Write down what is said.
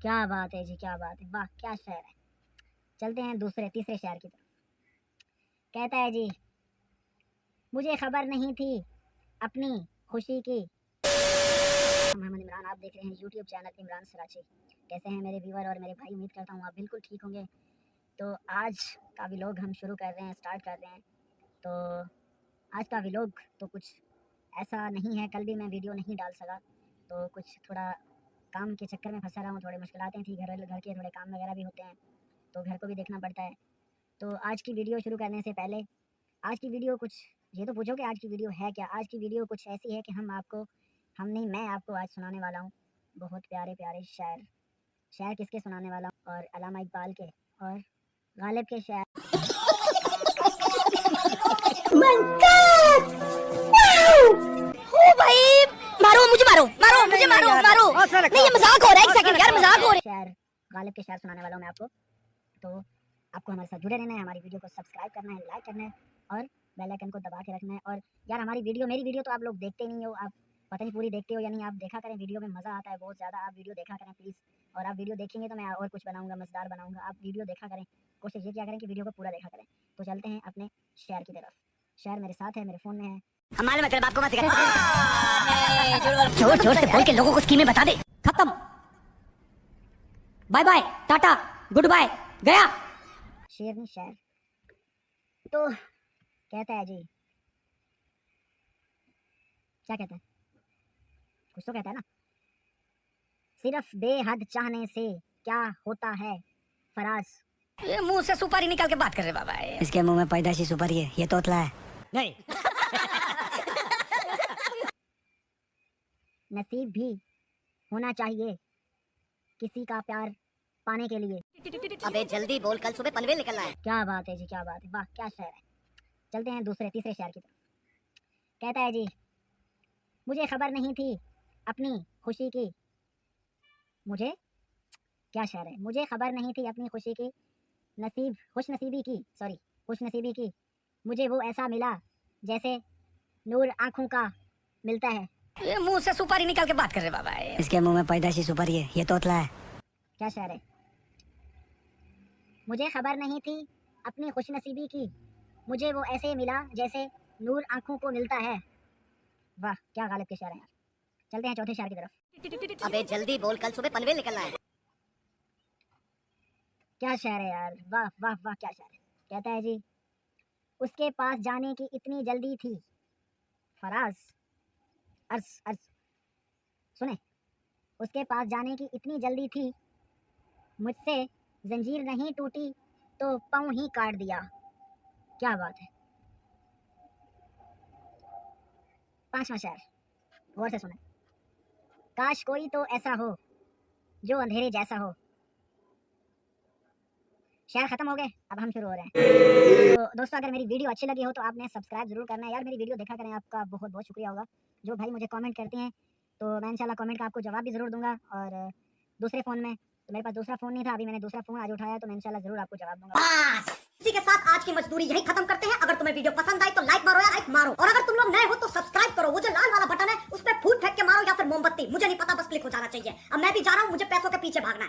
क्या बात है जी, क्या बात है, वाह क्या शेर है। चलते हैं दूसरे तीसरे शेर की तरफ। कहता है जी, मुझे खबर नहीं थी अपनी खुशी की। मोहम्मद इमरान, आप देख रहे हैं यूट्यूब चैनल इमरान सराची। कैसे हैं मेरे व्यूवर और मेरे भाई? उम्मीद करता हूँ आप बिल्कुल ठीक होंगे। तो आज का व्लॉग हम शुरू कर रहे हैं, स्टार्ट कर रहे हैं। तो आज का व्लॉग तो कुछ ऐसा नहीं है, कल भी मैं वीडियो नहीं डाल सका, तो कुछ थोड़ा काम के चक्कर में फंसा रहा हूँ, थोड़ी मुश्किलातें थी, घर के थोड़े काम वगैरह भी होते हैं, तो घर को भी देखना पड़ता है। तो आज की वीडियो शुरू करने से पहले, आज की वीडियो कुछ, ये तो पूछोगे आज की वीडियो है क्या? आज की वीडियो कुछ ऐसी है कि मैं आपको आज सुनाने वाला हूँ बहुत प्यारे प्यारे शायर। शायर किसके सुनाने वाला हूँ? और अल्लामा इकबाल के और गालिब के शायर। ओ भाई, मारो मुझे, मारो नहीं, ये मजाक हो रहा है। एक सेकंड यार, मजाक हो रहा है। शायर गालिब के शायर सुनाने वाला हूँ मैं आपको। तो आपको हमारे साथ जुड़े रहना है, हमारी वीडियो को सब्सक्राइब करना है, लाइक करना है और बेल आइकन को दबा के रखना है। और यार मेरी वीडियो तो आप लोग देखते नहीं हो, आप पता नहीं पूरी देखते हो या नहीं। आप देखा करें, वीडियो में मज़ा आता है बहुत ज़्यादा। आप वीडियो देखा करें प्लीज़। और आप वीडियो देखेंगे तो मैं और कुछ बनाऊंगा, मज़ेदार बनाऊंगा। आप वीडियो देखा करें, कोशिश ये किया करें कि वीडियो को पूरा देखा करें। तो चलते हैं अपने शेयर की तरफ। शेयर मेरे साथ है, मेरे फ़ोन में है। हमारे मतलब आपको मत सिखा, जोर जोर से बोल के लोगों को स्कीमें बता दे। खत्म, bye bye, tata, goodbye, गया। शेर नहीं शायर। तो कहता है जी, क्या कहता है? कुछ तो कहता है ना। सिर्फ बेहद चाहने से क्या होता है फराज। ये मुंह से सुपारी निकाल के बात कर रहे बाबा। इसके मुंह में पैदाशी सुपारी है, ये तोतला है। नहीं नसीब भी होना चाहिए किसी का प्यार पाने के लिए। अबे जल्दी बोल, कल सुबह पनवेल निकलना है। क्या बात है जी, क्या बात है, वाह क्या शेर है। चलते हैं दूसरे तीसरे शेर की तरफ। कहता है जी, मुझे खबर नहीं थी अपनी खुशी की। मुझे, क्या शेर है, मुझे खबर नहीं थी अपनी खुशी की, खुश नसीबी की मुझे वो ऐसा मिला जैसे नूर आँखों का मिलता है। ये मुंह से सुपारी निकाल के बात कर रहे बाबा। इसके मुंह में पैदाशी सुपारी है, ये तोतला है। क्या शेर है? मुझे खबर नहीं थी अपनी खुशनसीबी की, मुझे वो ऐसे मिला जैसे नूर आँखों को मिलता है। वाह क्या गालिब के शेर हैं यार। चलते हैं चौथे शेर की तरफ। अबे जल्दी बोल, कल सुबह पनवेल निकलना है। क्या शेर है यार, वाह वाह वाह क्या शेर है। कहता है जी, उसके पास जाने की इतनी जल्दी थी फराज, अर्ज अर्ज सुने, उसके पास जाने की इतनी जल्दी थी, मुझसे जंजीर नहीं टूटी तो पाँव ही काट दिया। क्या बात है। पांचवा शेर, गौर से सुने। काश कोई तो ऐसा हो जो अंधेरे जैसा हो। शेर खत्म हो गए, अब हम शुरू हो रहे हैं। तो दोस्तों, अगर मेरी वीडियो अच्छी लगी हो तो आपने सब्सक्राइब जरूर करना है यार। मेरी वीडियो देखा करें, आपका बहुत बहुत शुक्रिया होगा। जो भाई मुझे कमेंट करते हैं तो मैं इंशाल्लाह कमेंट का आपको जवाब भी ज़रूर दूंगा। और दूसरे फ़ोन में, तो मेरे पास दूसरा फ़ोन नहीं था, अभी मैंने दूसरा फ़ोन आज उठाया, तो मैं इंशाल्लाह ज़रूर आपको जवाब दूंगा। बस इसी के साथ आज की मजदूरी यही खत्म करते हैं। अगर तुम्हें वीडियो पसंद आई तो लाइक मारो या लाइक मारो, और अगर तुम लोग नए हो तो सब्सक्राइब करो। वो जो लाल वाला बटन है उस पर फूट फेंक के मारो या फिर मोमबत्ती, मुझे नहीं पता, बस क्लिक हो जाना चाहिए। अब मैं भी जा रहा हूँ, मुझे पैसों के पीछे भागना है।